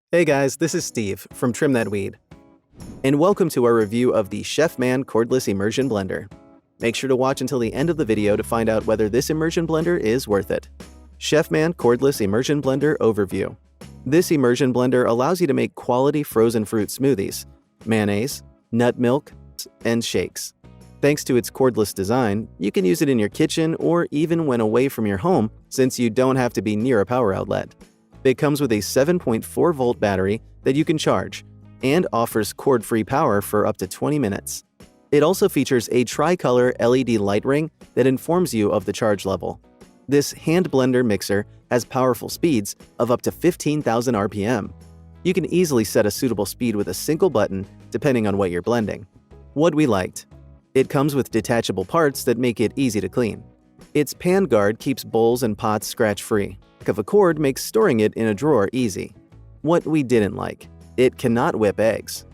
Hey guys, this is Steve from Trim That Weed, and welcome to our review of the Chefman Cordless Immersion Blender. Make sure to watch until the end of the video to find out whether this immersion blender is worth it. Chefman Cordless Immersion Blender Overview. This immersion blender allows you to make quality frozen fruit smoothies, mayonnaise, nut milk, and shakes. Thanks to its cordless design, you can use it in your kitchen or even when away from your home since you don't have to be near a power outlet. It comes with a 7.4-volt battery that you can charge and offers cord-free power for up to 20 minutes. It also features a tricolor LED light ring that informs you of the charge level. This hand blender mixer has powerful speeds of up to 15,000 RPM. You can easily set a suitable speed with a single button depending on what you're blending. What we liked. It comes with detachable parts that make it easy to clean. Its pan guard keeps bowls and pots scratch-free. Of a cord makes storing it in a drawer easy. What we didn't like. It cannot whip eggs.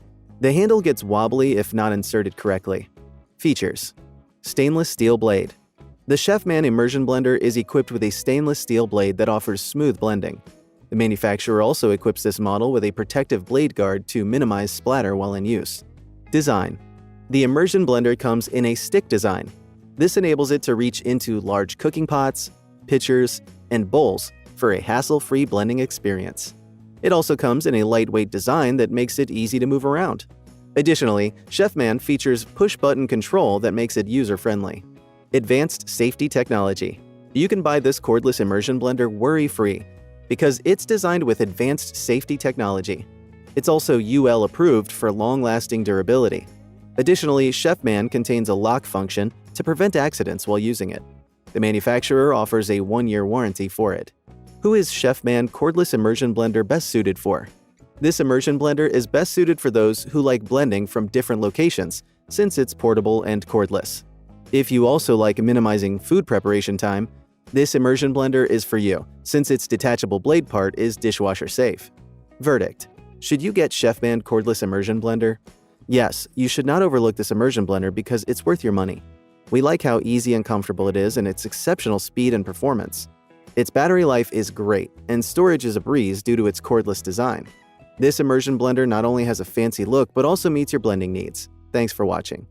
The handle gets wobbly if not inserted correctly. Features. Stainless steel blade. The Chefman Immersion Blender is equipped with a stainless steel blade that offers smooth blending. The manufacturer also equips this model with a protective blade guard to minimize splatter while in use. Design. The Immersion Blender comes in a stick design. This enables it to reach into large cooking pots, pitchers, and bowls for a hassle-free blending experience. It also comes in a lightweight design that makes it easy to move around. Additionally, Chefman features push-button control that makes it user-friendly. Advanced safety technology. You can buy this cordless immersion blender worry-free because it's designed with advanced safety technology. It's also UL approved for long-lasting durability. Additionally, Chefman contains a lock function to prevent accidents while using it. The manufacturer offers a 1-year warranty for it. Who is Chefman Cordless Immersion Blender best suited for? This immersion blender is best suited for those who like blending from different locations since it's portable and cordless. If you also like minimizing food preparation time, this immersion blender is for you since its detachable blade part is dishwasher safe. Verdict. Should you get Chefman Cordless Immersion Blender? Yes, you should not overlook this immersion blender because it's worth your money. We like how easy and comfortable it is and its exceptional speed and performance. Its battery life is great, and storage is a breeze due to its cordless design. This immersion blender not only has a fancy look but also meets your blending needs. Thanks for watching.